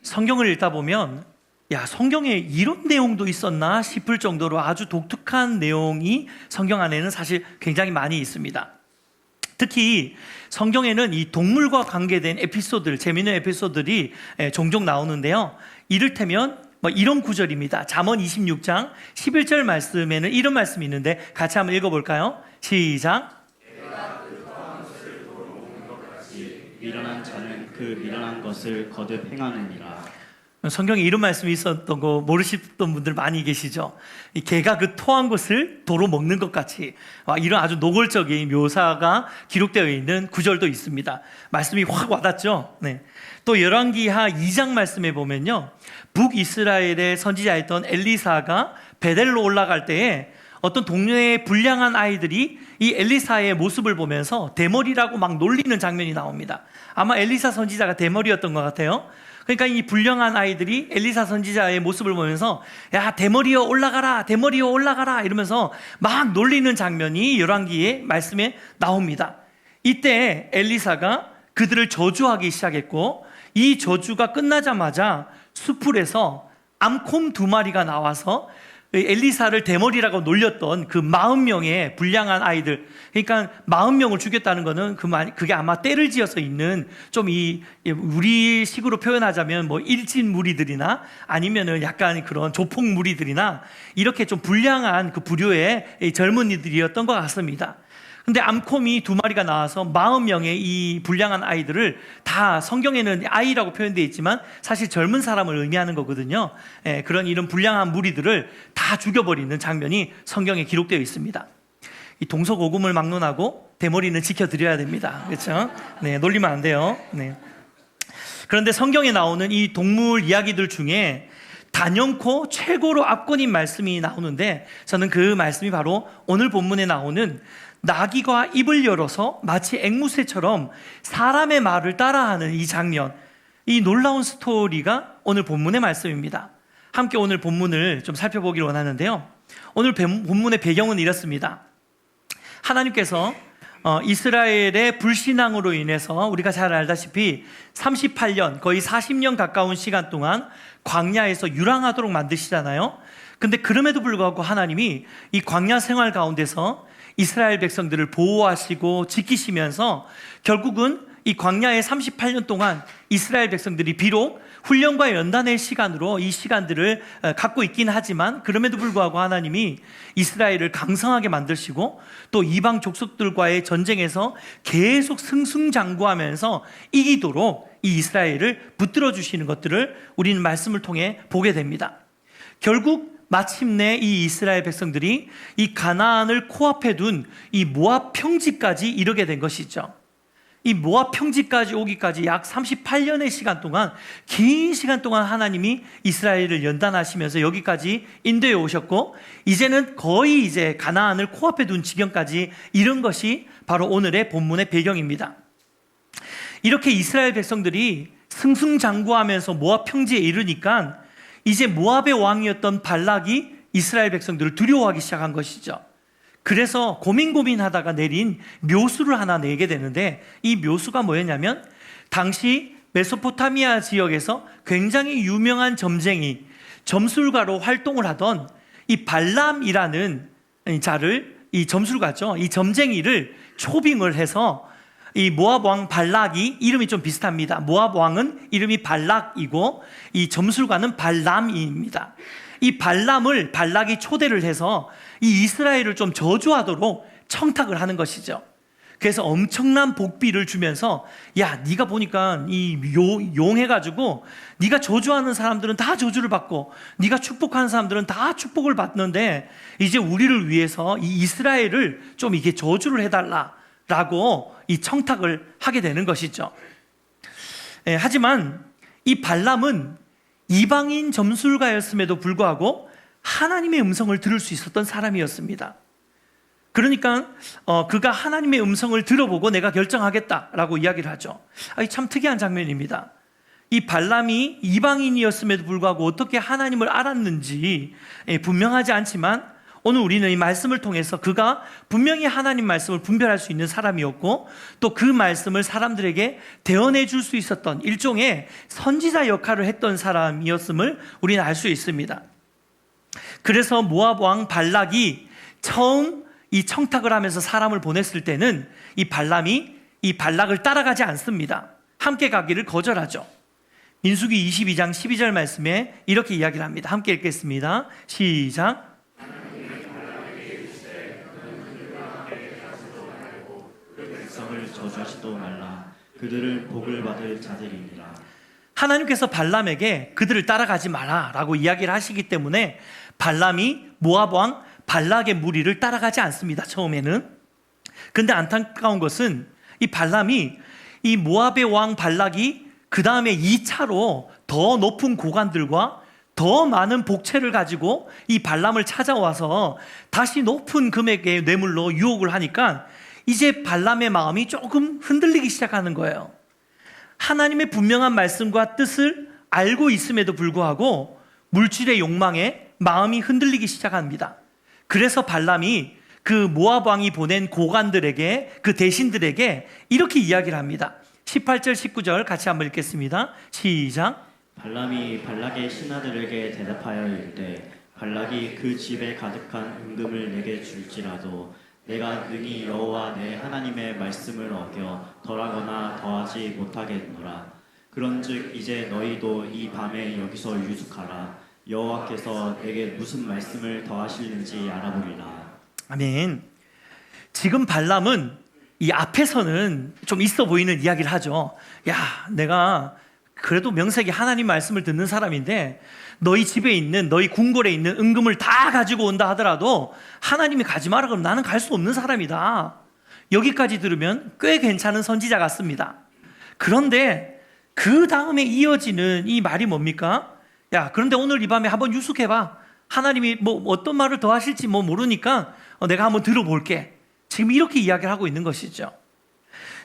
성경을 읽다 보면 야, 성경에 이런 내용도 있었나 싶을 정도로 아주 독특한 내용이 성경 안에는 사실 굉장히 많이 있습니다. 특히 성경에는 이 동물과 관계된 에피소드들, 재미있는 에피소드들이 종종 나오는데요. 이를테면 이런 구절입니다. 잠언 26장 11절 말씀에는 이런 말씀이 있는데 같이 한번 읽어볼까요? 시작. 미련한 자는 그 미련한 것을 거듭 행하느니라. 성경에 이런 말씀이 있었던 거 모르시던 분들 많이 계시죠? 이 개가 그 토한 것을 도로 먹는 것 같이 이런 아주 노골적인 묘사가 기록되어 있는 구절도 있습니다. 말씀이 확 와닿죠? 네. 또 열왕기하 2장 말씀에 보면요, 북이스라엘의 선지자였던 엘리사가 베델로 올라갈 때에 어떤 동네의 불량한 아이들이 이 엘리사의 모습을 보면서 대머리라고 막 놀리는 장면이 나옵니다. 아마 엘리사 선지자가 대머리였던 것 같아요. 그러니까 이 불량한 아이들이 엘리사 선지자의 모습을 보면서 야, 대머리여 올라가라, 대머리여 올라가라 이러면서 막 놀리는 장면이 열왕기의 말씀에 나옵니다. 이때 엘리사가 그들을 저주하기 시작했고, 이 저주가 끝나자마자 수풀에서 암콤 2마리가 나와서 엘리사를 대머리라고 놀렸던 그 40명의 불량한 아이들, 그러니까 40명을 죽였다는 거는 그게 아마 때를 지어서 있는 좀 우리 식으로 표현하자면 일진 무리들이나 아니면은 약간 그런 조폭 무리들이나 이렇게 좀 불량한 그 부류의 젊은이들이었던 것 같습니다. 근데 암콤이 2마리가 나와서 40명의 이 불량한 아이들을 다, 성경에는 아이라고 표현되어 있지만 사실 젊은 사람을 의미하는 거거든요. 그런 이런 불량한 무리들을 다 죽여버리는 장면이 성경에 기록되어 있습니다. 이 동서고금을 막론하고 대머리는 지켜드려야 됩니다. 그렇죠? 네, 놀리면 안 돼요. 네. 그런데 성경에 나오는 이 동물 이야기들 중에 단연코 최고로 압권인 말씀이 나오는데, 저는 그 말씀이 바로 오늘 본문에 나오는 나귀가 입을 열어서 마치 앵무새처럼 사람의 말을 따라하는 이 장면, 이 놀라운 스토리가 오늘 본문의 말씀입니다. 함께 오늘 본문을 좀 살펴보기를 원하는데요. 오늘 본문의 배경은 이렇습니다. 하나님께서 이스라엘의 불신앙으로 인해서 우리가 잘 알다시피 38년, 거의 40년 가까운 시간 동안 광야에서 유랑하도록 만드시잖아요. 근데 그럼에도 불구하고 하나님이 이 광야 생활 가운데서 이스라엘 백성들을 보호하시고 지키시면서 결국은 이 광야의 38년 동안 이스라엘 백성들이 비록 훈련과 연단의 시간으로 이 시간들을 갖고 있긴 하지만, 그럼에도 불구하고 하나님이 이스라엘을 강성하게 만드시고 또 이방 족속들과의 전쟁에서 계속 승승장구하면서 이기도록 이 이스라엘을 붙들어 주시는 것들을 우리는 말씀을 통해 보게 됩니다. 결국 마침내 이 이스라엘 백성들이 이 가나안을 코앞에 둔 이 모압 평지까지 이르게 된 것이죠. 이 모압 평지까지 오기까지 약 38년의 시간 동안, 긴 시간 동안 하나님이 이스라엘을 연단하시면서 여기까지 인도해 오셨고, 이제는 거의 이제 가나안을 코앞에 둔 지경까지 이른 것이 바로 오늘의 본문의 배경입니다. 이렇게 이스라엘 백성들이 승승장구하면서 모압 평지에 이르니까 이제 모압의 왕이었던 발락이 이스라엘 백성들을 두려워하기 시작한 것이죠. 그래서 고민하다가 내린 묘수를 하나 내게 되는데, 이 묘수가 뭐였냐면 당시 메소포타미아 지역에서 굉장히 유명한 점쟁이, 점술가로 활동을 하던 이 발람이라는 자를, 이 점술가죠, 이 점쟁이를 초빙을 해서 이 모압 왕 발락이, 이름이 좀 비슷합니다. 모압 왕은 이름이 발락이고 이 점술가는 발람입니다. 이 발람을 발락이 초대를 해서 이 이스라엘을 좀 저주하도록 청탁을 하는 것이죠. 그래서 엄청난 복비를 주면서, 야, 네가 보니까 이 용해가지고 네가 저주하는 사람들은 다 저주를 받고 네가 축복하는 사람들은 다 축복을 받는데 이제 우리를 위해서 이 이스라엘을 좀 이게 저주를 해달라라고 이 청탁을 하게 되는 것이죠. 하지만 이 발람은 이방인 점술가였음에도 불구하고 하나님의 음성을 들을 수 있었던 사람이었습니다. 그러니까 그가 하나님의 음성을 들어보고 내가 결정하겠다라고 이야기를 하죠. 참 특이한 장면입니다. 이 발람이 이방인이었음에도 불구하고 어떻게 하나님을 알았는지 분명하지 않지만 오늘 우리는 이 말씀을 통해서 그가 분명히 하나님 말씀을 분별할 수 있는 사람이었고 또 그 말씀을 사람들에게 대언해 줄 수 있었던 일종의 선지자 역할을 했던 사람이었음을 우리는 알 수 있습니다. 그래서 모압 왕 발락이 처음 이 청탁을 하면서 사람을 보냈을 때는 이 발람이 이 발락을 따라가지 않습니다. 함께 가기를 거절하죠. 민수기 22장 12절 말씀에 이렇게 이야기를 합니다. 함께 읽겠습니다. 시작. 백성을 저주하지도 말라. 그들은 복을 받을 자들이니라. 하나님께서 발람에게 그들을 따라가지 마라 라고 이야기를 하시기 때문에 발람이 모압 왕 발락의 무리를 따라가지 않습니다. 처음에는. 근데 안타까운 것은 이 발람이 이 모압의 왕 발락이 그 다음에 2차로 더 높은 고관들과 더 많은 복채를 가지고 이 발람을 찾아와서 다시 높은 금액의 뇌물로 유혹을 하니까 이제 발람의 마음이 조금 흔들리기 시작하는 거예요. 하나님의 분명한 말씀과 뜻을 알고 있음에도 불구하고 물질의 욕망에 마음이 흔들리기 시작합니다. 그래서 발람이 그 모압 왕이 보낸 고관들에게, 그 대신들에게 이렇게 이야기를 합니다. 18절 19절 같이 한번 읽겠습니다. 시작. 발람이 발락의 신하들에게 대답하여 이르되 발락이 그 집에 가득한 은금을 내게 줄지라도 내가 능히 여호와 내 하나님의 말씀을 어겨 덜하거나 더하지 못하겠노라. 그런즉 이제 너희도 이 밤에 여기서 유숙하라. 여호와께서 내게 무슨 말씀을 더하실는지 알아보리라. 아멘. 지금 발람은 이 앞에서는 좀 있어 보이는 이야기를 하죠. 야, 내가 그래도 명색이 하나님 말씀을 듣는 사람인데 너희 집에 있는, 너희 궁궐에 있는 은금을 다 가지고 온다 하더라도 하나님이 가지 마라 그러면 나는 갈 수 없는 사람이다. 여기까지 들으면 꽤 괜찮은 선지자 같습니다. 그런데 그 다음에 이어지는 이 말이 뭡니까? 야, 그런데 오늘 이 밤에 한번 유숙해봐. 하나님이 뭐 어떤 말을 더 하실지 뭐 모르니까 내가 한번 들어볼게. 지금 이렇게 이야기를 하고 있는 것이죠.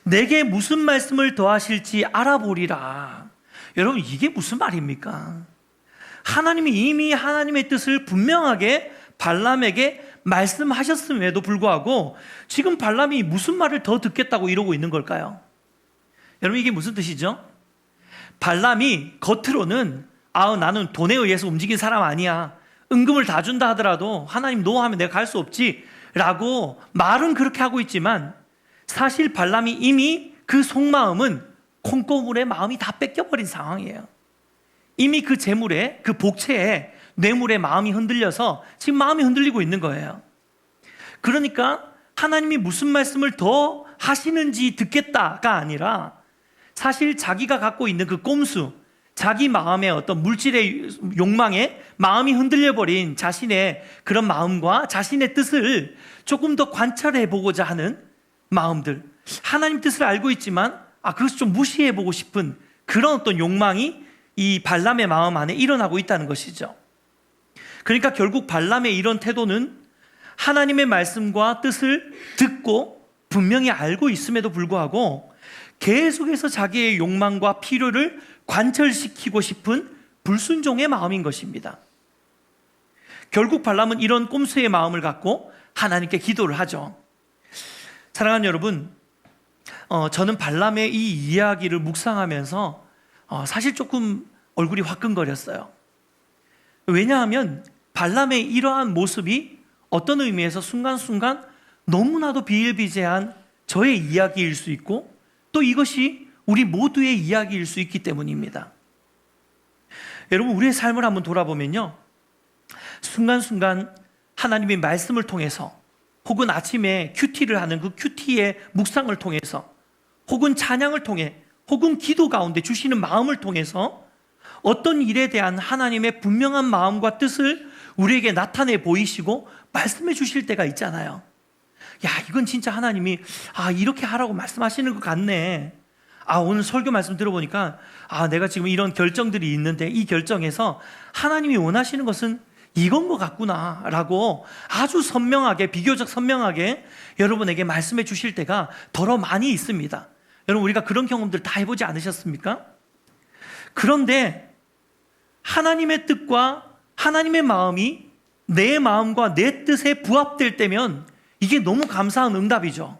내게 무슨 말씀을 더 하실지 알아보리라. 여러분, 이게 무슨 말입니까? 하나님이 이미 하나님의 뜻을 분명하게 발람에게 말씀하셨음에도 불구하고 지금 발람이 무슨 말을 더 듣겠다고 이러고 있는 걸까요? 여러분, 이게 무슨 뜻이죠? 발람이 겉으로는 나는 돈에 의해서 움직인 사람 아니야. 은금을 다 준다 하더라도 하나님 노하면 내가 갈 수 없지 라고 말은 그렇게 하고 있지만 사실 발람이 이미 그 속마음은 콩고물의 마음이 다 뺏겨버린 상황이에요. 이미 그 재물에, 그 복채에 뇌물의 마음이 흔들려서 지금 마음이 흔들리고 있는 거예요. 그러니까 하나님이 무슨 말씀을 더 하시는지 듣겠다가 아니라 사실 자기가 갖고 있는 그 꼼수, 자기 마음의 어떤 물질의 욕망에 마음이 흔들려버린 자신의 그런 마음과 자신의 뜻을 조금 더 관찰해 보고자 하는 마음들, 하나님 뜻을 알고 있지만 그것을 좀 무시해 보고 싶은 그런 어떤 욕망이 이 발람의 마음 안에 일어나고 있다는 것이죠. 그러니까 결국 발람의 이런 태도는 하나님의 말씀과 뜻을 듣고 분명히 알고 있음에도 불구하고 계속해서 자기의 욕망과 필요를 관철시키고 싶은 불순종의 마음인 것입니다. 결국 발람은 이런 꼼수의 마음을 갖고 하나님께 기도를 하죠. 사랑하는 여러분, 저는 발람의 이 이야기를 묵상하면서 사실 조금 얼굴이 화끈거렸어요. 왜냐하면 발람의 이러한 모습이 어떤 의미에서 순간순간 너무나도 비일비재한 저의 이야기일 수 있고 또 이것이 우리 모두의 이야기일 수 있기 때문입니다. 여러분, 우리의 삶을 한번 돌아보면요, 순간순간 하나님의 말씀을 통해서 혹은 아침에 큐티를 하는 그 큐티의 묵상을 통해서 혹은 찬양을 통해 혹은 기도 가운데 주시는 마음을 통해서 어떤 일에 대한 하나님의 분명한 마음과 뜻을 우리에게 나타내 보이시고 말씀해 주실 때가 있잖아요. 야, 이건 진짜 하나님이 이렇게 하라고 말씀하시는 것 같네. 오늘 설교 말씀 들어보니까 내가 지금 이런 결정들이 있는데 이 결정에서 하나님이 원하시는 것은 이건 것 같구나 라고 아주 선명하게, 비교적 선명하게 여러분에게 말씀해 주실 때가 더러 많이 있습니다. 여러분, 우리가 그런 경험들 다 해보지 않으셨습니까? 그런데 하나님의 뜻과 하나님의 마음이 내 마음과 내 뜻에 부합될 때면 이게 너무 감사한 응답이죠.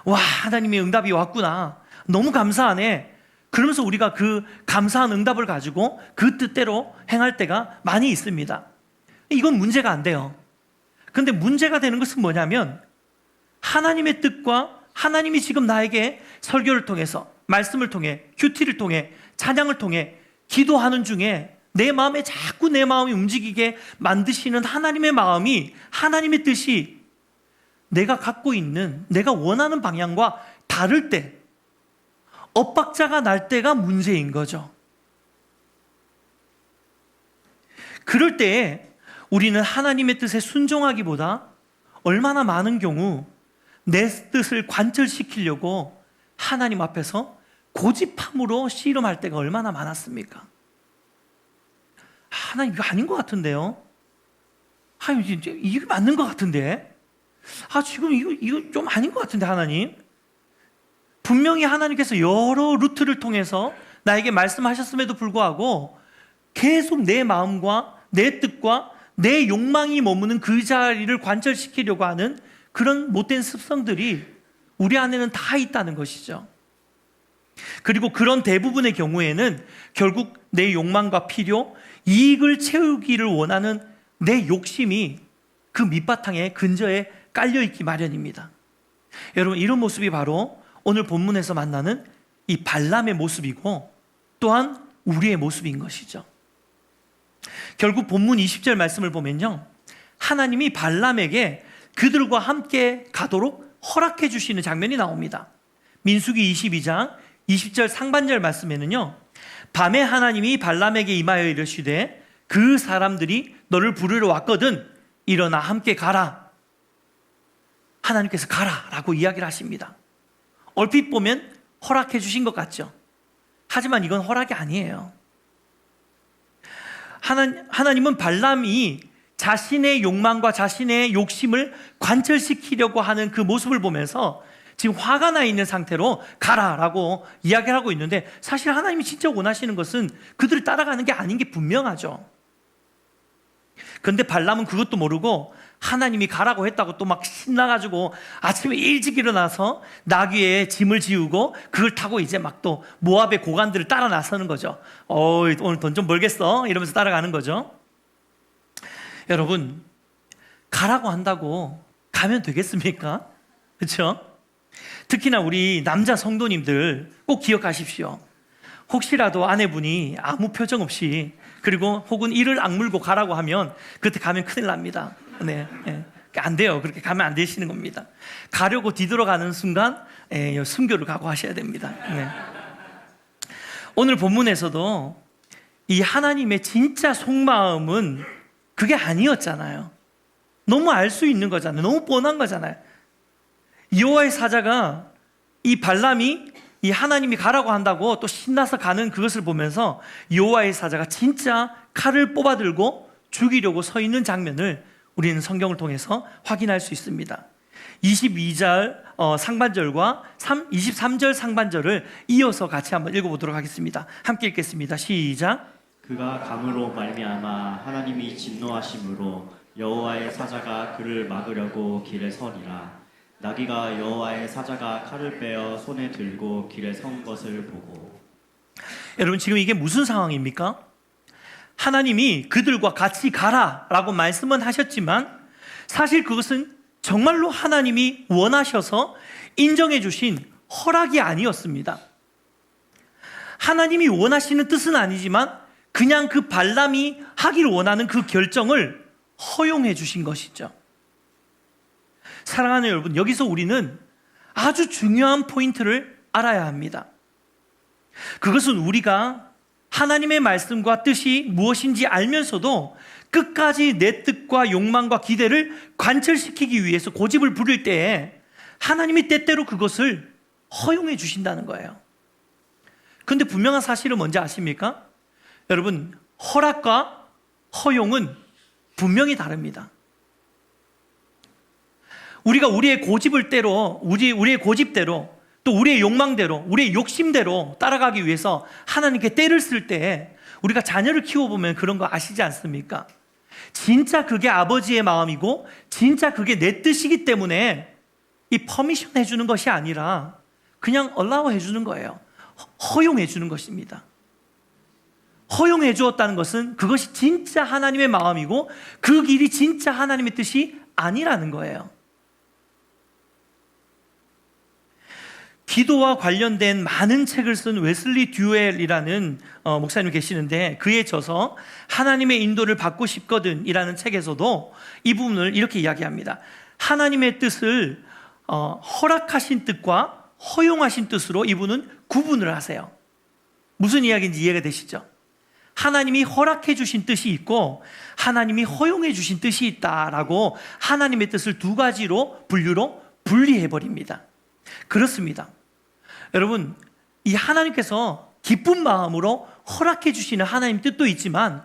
와, 하나님의 응답이 왔구나. 너무 감사하네. 그러면서 우리가 그 감사한 응답을 가지고 그 뜻대로 행할 때가 많이 있습니다. 이건 문제가 안 돼요. 근데 문제가 되는 것은 뭐냐면 하나님의 뜻과 하나님이 지금 나에게 설교를 통해서, 말씀을 통해, 큐티를 통해, 찬양을 통해 기도하는 중에 내 마음에 자꾸 내 마음이 움직이게 만드시는 하나님의 마음이, 하나님의 뜻이 내가 갖고 있는, 내가 원하는 방향과 다를 때, 엇박자가 날 때가 문제인 거죠. 그럴 때에 우리는 하나님의 뜻에 순종하기보다 얼마나 많은 경우 내 뜻을 관철시키려고 하나님 앞에서 고집함으로 씨름할 때가 얼마나 많았습니까? 하나님 이거 아닌 것 같은데요? 하나님 이게 맞는 것 같은데? 지금 이거 좀 아닌 것 같은데 하나님? 분명히 하나님께서 여러 루트를 통해서 나에게 말씀하셨음에도 불구하고 계속 내 마음과 내 뜻과 내 욕망이 머무는 그 자리를 관철시키려고 하는 그런 못된 습성들이 우리 안에는 다 있다는 것이죠. 그리고 그런 대부분의 경우에는 결국 내 욕망과 필요, 이익을 채우기를 원하는 내 욕심이 그 밑바탕에 근저에 깔려있기 마련입니다. 여러분, 이런 모습이 바로 오늘 본문에서 만나는 이 발람의 모습이고 또한 우리의 모습인 것이죠. 결국 본문 20절 말씀을 보면요, 하나님이 발람에게 그들과 함께 가도록 허락해 주시는 장면이 나옵니다. 민수기 22장 20절 상반절 말씀에는요, 밤에 하나님이 발람에게 임하여 이르시되 그 사람들이 너를 부르러 왔거든 일어나 함께 가라. 하나님께서 가라라고 이야기를 하십니다. 얼핏 보면 허락해 주신 것 같죠. 하지만 이건 허락이 아니에요. 하나님은 발람이 자신의 욕망과 자신의 욕심을 관철시키려고 하는 그 모습을 보면서 지금 화가 나 있는 상태로 가라라고 이야기를 하고 있는데, 사실 하나님이 진짜 원하시는 것은 그들을 따라가는 게 아닌 게 분명하죠. 그런데 발람은 그것도 모르고 하나님이 가라고 했다고 또 막 신나가지고 아침에 일찍 일어나서 나귀에 짐을 지우고 그걸 타고 이제 막 또 모압의 고관들을 따라 나서는 거죠. 오늘 돈 좀 벌겠어 이러면서 따라가는 거죠. 여러분, 가라고 한다고 가면 되겠습니까? 그렇죠? 특히나 우리 남자 성도님들 꼭 기억하십시오. 혹시라도 아내분이 아무 표정 없이, 그리고 혹은 이를 악물고 가라고 하면 그때 가면 큰일 납니다. 네, 안 돼요. 그렇게 가면 안 되시는 겁니다. 가려고 뒤돌아가는 순간 순교를 각오하셔야 됩니다. 네. 오늘 본문에서도 이 하나님의 진짜 속마음은 그게 아니었잖아요. 너무 알 수 있는 거잖아요. 너무 뻔한 거잖아요. 여호와의 사자가, 이 발람이 이 하나님이 가라고 한다고 또 신나서 가는 그것을 보면서 여호와의 사자가 진짜 칼을 뽑아들고 죽이려고 서 있는 장면을 우리는 성경을 통해서 확인할 수 있습니다. 22절 상반절과 23절 상반절을 이어서 같이 한번 읽어보도록 하겠습니다. 함께 읽겠습니다. 시작. 그가 감으로 말미암아 하나님이 진노하심으로 여호와의 사자가 그를 막으려고 길에 서니라. 나귀가 여호와의 사자가 칼을 빼어 손에 들고 길에 선 것을 보고. 여러분, 지금 이게 무슨 상황입니까? 하나님이 그들과 같이 가라라고 말씀은 하셨지만 사실 그것은 정말로 하나님이 원하셔서 인정해 주신 허락이 아니었습니다. 하나님이 원하시는 뜻은 아니지만 그냥 그 발람이 하기를 원하는 그 결정을 허용해 주신 것이죠. 사랑하는 여러분, 여기서 우리는 아주 중요한 포인트를 알아야 합니다. 그것은 우리가 하나님의 말씀과 뜻이 무엇인지 알면서도 끝까지 내 뜻과 욕망과 기대를 관철시키기 위해서 고집을 부릴 때에 하나님이 때때로 그것을 허용해 주신다는 거예요. 그런데 분명한 사실은 뭔지 아십니까? 여러분, 허락과 허용은 분명히 다릅니다. 우리가 우리의 고집대로, 우리의 고집대로, 또 우리의 욕망대로, 우리의 욕심대로 따라가기 위해서 하나님께 때를 쓸 때 우리가 자녀를 키워보면 그런 거 아시지 않습니까? 진짜 그게 아버지의 마음이고 진짜 그게 내 뜻이기 때문에 이 퍼미션 해주는 것이 아니라 그냥 allow 해주는 거예요. 허용해 주는 것입니다. 허용해 주었다는 것은 그것이 진짜 하나님의 마음이고 그 길이 진짜 하나님의 뜻이 아니라는 거예요. 기도와 관련된 많은 책을 쓴 웨슬리 듀엘이라는 목사님이 계시는데 그에 저서 하나님의 인도를 받고 싶거든 이라는 책에서도 이 부분을 이렇게 이야기합니다. 하나님의 뜻을 허락하신 뜻과 허용하신 뜻으로 이분은 구분을 하세요. 무슨 이야기인지 이해가 되시죠? 하나님이 허락해 주신 뜻이 있고 하나님이 허용해 주신 뜻이 있다라고 하나님의 뜻을 두 가지로 분류로 분리해 버립니다. 그렇습니다. 여러분, 이 하나님께서 기쁜 마음으로 허락해 주시는 하나님 뜻도 있지만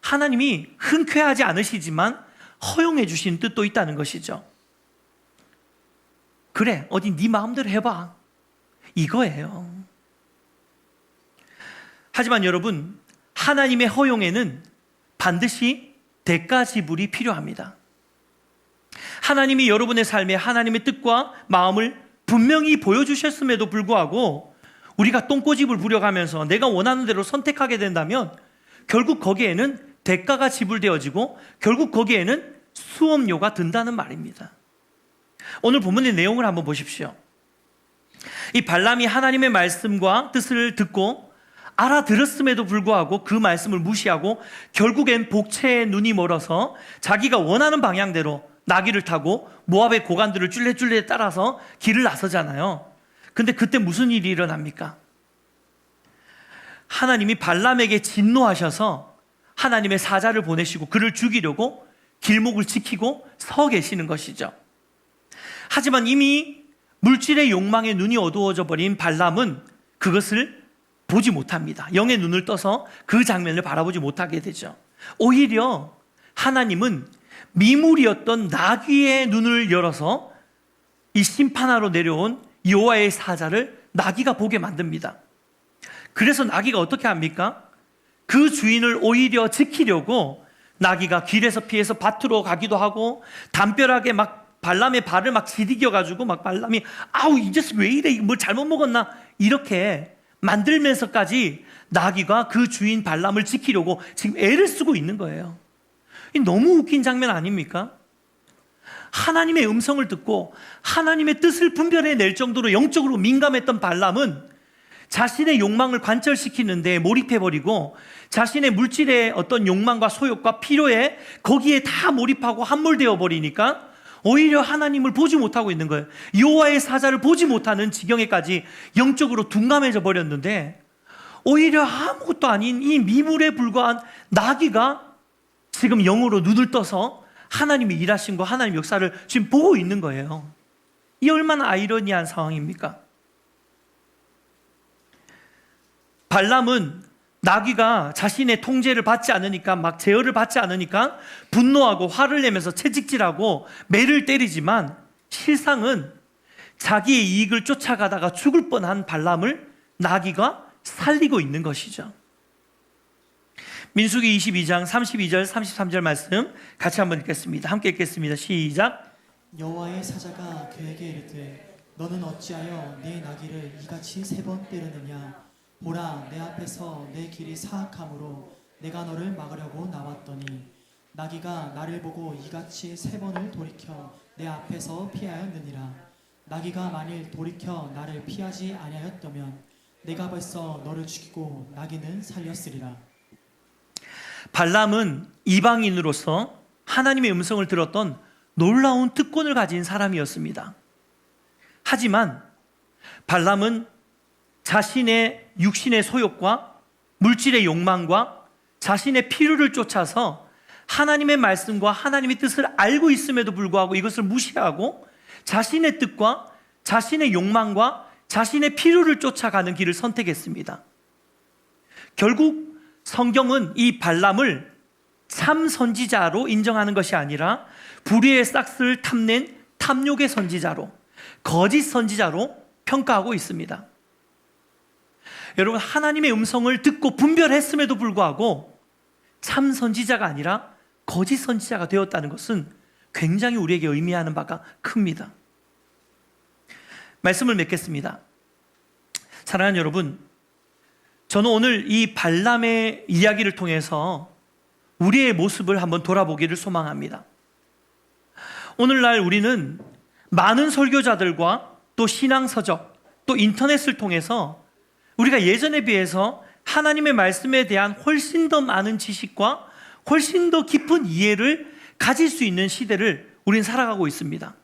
하나님이 흔쾌하지 않으시지만 허용해 주신 뜻도 있다는 것이죠. 그래, 어디 네 마음대로 해봐, 이거예요. 하지만 여러분, 하나님의 허용에는 반드시 대가 지불이 필요합니다. 하나님이 여러분의 삶에 하나님의 뜻과 마음을 분명히 보여주셨음에도 불구하고 우리가 똥꼬집을 부려가면서 내가 원하는 대로 선택하게 된다면 결국 거기에는 대가가 지불되어지고 결국 거기에는 수업료가 든다는 말입니다. 오늘 본문의 내용을 한번 보십시오. 이 발람이 하나님의 말씀과 뜻을 듣고 알아들었음에도 불구하고 그 말씀을 무시하고 결국엔 복채에 눈이 멀어서 자기가 원하는 방향대로 나귀를 타고 모압의 고관들을 쫄래쫄래 따라서 길을 나서잖아요. 근데 그때 무슨 일이 일어납니까? 하나님이 발람에게 진노하셔서 하나님의 사자를 보내시고 그를 죽이려고 길목을 지키고 서 계시는 것이죠. 하지만 이미 물질의 욕망에 눈이 어두워져 버린 발람은 그것을 보지 못합니다. 영의 눈을 떠서 그 장면을 바라보지 못하게 되죠. 오히려 하나님은 미물이었던 나귀의 눈을 열어서 이 심판하러 내려온 여호와의 사자를 나귀가 보게 만듭니다. 그래서 나귀가 어떻게 합니까? 그 주인을 오히려 지키려고 나귀가 길에서 피해서 밭으로 가기도 하고 담벼락에 막 발람의 발을 막 지디겨가지고 막 발람이 아우 이 자식 왜 이래, 뭘 잘못 먹었나 이렇게 만들면서까지 나귀가 그 주인 발람을 지키려고 지금 애를 쓰고 있는 거예요. 너무 웃긴 장면 아닙니까? 하나님의 음성을 듣고 하나님의 뜻을 분별해낼 정도로 영적으로 민감했던 발람은 자신의 욕망을 관철시키는데 몰입해버리고 자신의 물질의 어떤 욕망과 소욕과 필요에 거기에 다 몰입하고 함몰되어 버리니까 오히려 하나님을 보지 못하고 있는 거예요. 여호와의 사자를 보지 못하는 지경에까지 영적으로 둔감해져 버렸는데 오히려 아무것도 아닌 이 미물에 불과한 나귀가 지금 영으로 눈을 떠서 하나님이 일하신 거, 하나님 역사를 지금 보고 있는 거예요. 이 얼마나 아이러니한 상황입니까? 발람은 나귀가 자신의 통제를 받지 않으니까 막 제어를 받지 않으니까 분노하고 화를 내면서 채찍질하고 매를 때리지만 실상은 자기의 이익을 쫓아가다가 죽을 뻔한 발람을 나귀가 살리고 있는 것이죠. 민수기 22장 32절 33절 말씀 같이 한번 읽겠습니다. 함께 읽겠습니다. 시작. 여호와의 사자가 그에게 이르되 너는 어찌하여 내 나귀를 이같이 3번 때르느냐? 보라, 내 앞에서 내 길이 사악함으로 내가 너를 막으려고 나왔더니 나귀가 나를 보고 이같이 3번을 돌이켜 내 앞에서 피하였느니라. 나귀가 만일 돌이켜 나를 피하지 아니하였다면 내가 벌써 너를 죽이고 나귀는 살렸으리라. 발람은 이방인으로서 하나님의 음성을 들었던 놀라운 특권을 가진 사람이었습니다. 하지만 발람은 자신의 육신의 소욕과 물질의 욕망과 자신의 필요를 쫓아서 하나님의 말씀과 하나님의 뜻을 알고 있음에도 불구하고 이것을 무시하고 자신의 뜻과 자신의 욕망과 자신의 필요를 쫓아가는 길을 선택했습니다. 결국 성경은 이 발람을 참 선지자로 인정하는 것이 아니라 불의의 싹스를 탐낸 탐욕의 선지자로, 거짓 선지자로 평가하고 있습니다. 여러분, 하나님의 음성을 듣고 분별했음에도 불구하고 참 선지자가 아니라 거짓 선지자가 되었다는 것은 굉장히 우리에게 의미하는 바가 큽니다. 말씀을 맺겠습니다. 사랑하는 여러분, 저는 오늘 이 발람의 이야기를 통해서 우리의 모습을 한번 돌아보기를 소망합니다. 오늘날 우리는 많은 설교자들과 또 신앙서적, 또 인터넷을 통해서 우리가 예전에 비해서 하나님의 말씀에 대한 훨씬 더 많은 지식과 훨씬 더 깊은 이해를 가질 수 있는 시대를 우리는 살아가고 있습니다.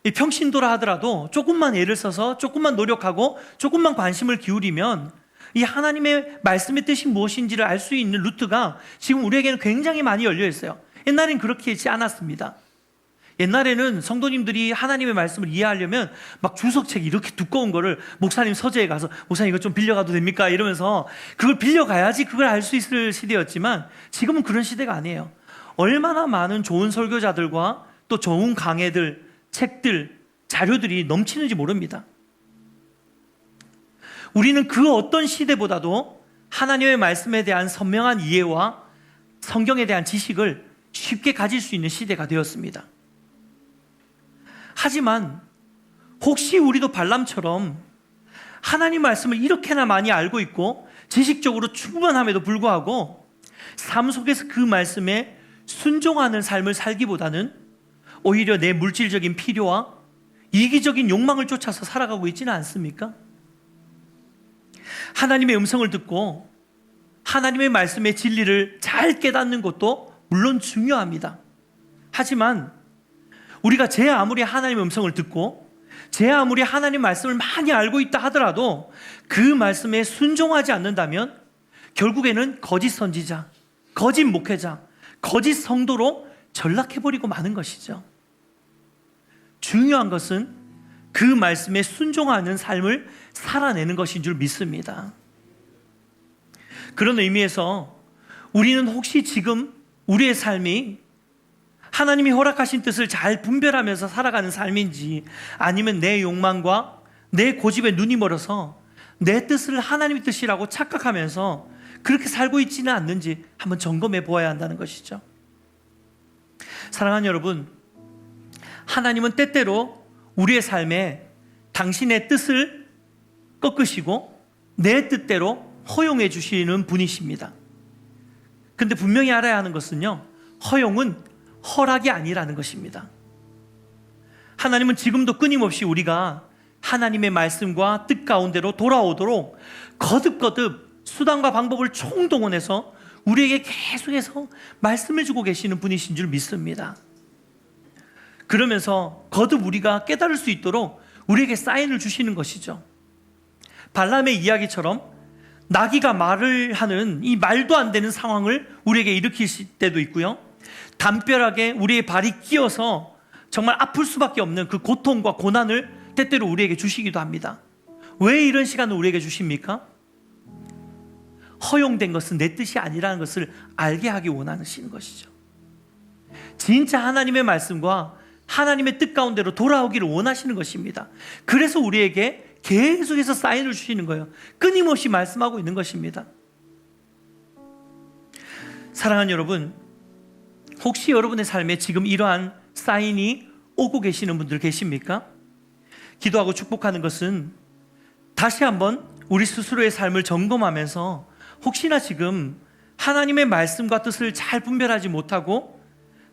이 평신도라 하더라도 조금만 애를 써서 조금만 노력하고 조금만 관심을 기울이면 이 하나님의 말씀의 뜻이 무엇인지를 알 수 있는 루트가 지금 우리에게는 굉장히 많이 열려 있어요. 옛날엔 그렇게 있지 않았습니다. 옛날에는 성도님들이 하나님의 말씀을 이해하려면 막 주석책 이렇게 두꺼운 거를 목사님 서재에 가서 목사님 이거 좀 빌려가도 됩니까? 이러면서 그걸 빌려가야지 그걸 알 수 있을 시대였지만 지금은 그런 시대가 아니에요. 얼마나 많은 좋은 설교자들과 또 좋은 강해들, 책들, 자료들이 넘치는지 모릅니다. 우리는 그 어떤 시대보다도 하나님의 말씀에 대한 선명한 이해와 성경에 대한 지식을 쉽게 가질 수 있는 시대가 되었습니다. 하지만 혹시 우리도 발람처럼 하나님 말씀을 이렇게나 많이 알고 있고 지식적으로 충분함에도 불구하고 삶 속에서 그 말씀에 순종하는 삶을 살기보다는 오히려 내 물질적인 필요와 이기적인 욕망을 쫓아서 살아가고 있지는 않습니까? 하나님의 음성을 듣고 하나님의 말씀의 진리를 잘 깨닫는 것도 물론 중요합니다. 하지만 우리가 제 아무리 하나님의 음성을 듣고 제 아무리 하나님 말씀을 많이 알고 있다 하더라도 그 말씀에 순종하지 않는다면 결국에는 거짓 선지자, 거짓 목회자, 거짓 성도로 전락해버리고 마는 것이죠. 중요한 것은 그 말씀에 순종하는 삶을 살아내는 것인 줄 믿습니다. 그런 의미에서 우리는 혹시 지금 우리의 삶이 하나님이 허락하신 뜻을 잘 분별하면서 살아가는 삶인지 아니면 내 욕망과 내 고집에 눈이 멀어서 내 뜻을 하나님의 뜻이라고 착각하면서 그렇게 살고 있지는 않는지 한번 점검해 보아야 한다는 것이죠. 사랑하는 여러분, 하나님은 때때로 우리의 삶에 당신의 뜻을 꺾으시고 내 뜻대로 허용해 주시는 분이십니다. 근데 분명히 알아야 하는 것은요, 허용은 허락이 아니라는 것입니다. 하나님은 지금도 끊임없이 우리가 하나님의 말씀과 뜻 가운데로 돌아오도록 거듭거듭 수단과 방법을 총동원해서 우리에게 계속해서 말씀을 주고 계시는 분이신 줄 믿습니다. 그러면서 거듭 우리가 깨달을 수 있도록 우리에게 사인을 주시는 것이죠. 발람의 이야기처럼 나귀가 말을 하는 이 말도 안 되는 상황을 우리에게 일으킬 때도 있고요, 담벼락에 우리의 발이 끼어서 정말 아플 수밖에 없는 그 고통과 고난을 때때로 우리에게 주시기도 합니다. 왜 이런 시간을 우리에게 주십니까? 허용된 것은 내 뜻이 아니라는 것을 알게 하기 원하시는 것이죠. 진짜 하나님의 말씀과 하나님의 뜻 가운데로 돌아오기를 원하시는 것입니다. 그래서 우리에게 계속해서 사인을 주시는 거예요. 끊임없이 말씀하고 있는 것입니다. 사랑하는 여러분, 혹시 여러분의 삶에 지금 이러한 사인이 오고 계시는 분들 계십니까? 기도하고 축복하는 것은 다시 한번 우리 스스로의 삶을 점검하면서 혹시나 지금 하나님의 말씀과 뜻을 잘 분별하지 못하고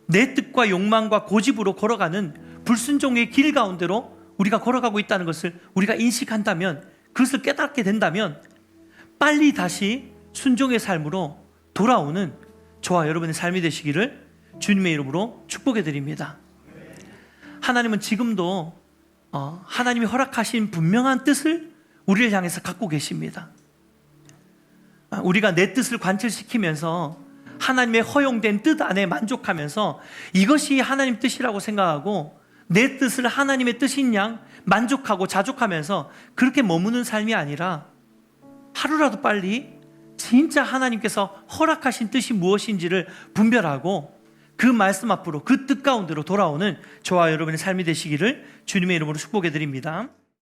내 뜻과 욕망과 고집으로 걸어가는 불순종의 길 가운데로 우리가 걸어가고 있다는 것을 우리가 인식한다면, 그것을 깨닫게 된다면 빨리 다시 순종의 삶으로 돌아오는 저와 여러분의 삶이 되시기를 주님의 이름으로 축복해 드립니다. 하나님은 지금도 하나님이 허락하신 분명한 뜻을 우리를 향해서 갖고 계십니다. 우리가 내 뜻을 관철시키면서 하나님의 허용된 뜻 안에 만족하면서 이것이 하나님 뜻이라고 생각하고 내 뜻을 하나님의 뜻인 양 만족하고 자족하면서 그렇게 머무는 삶이 아니라 하루라도 빨리 진짜 하나님께서 허락하신 뜻이 무엇인지를 분별하고 그 말씀 앞으로 그 뜻 가운데로 돌아오는 저와 여러분의 삶이 되시기를 주님의 이름으로 축복해 드립니다.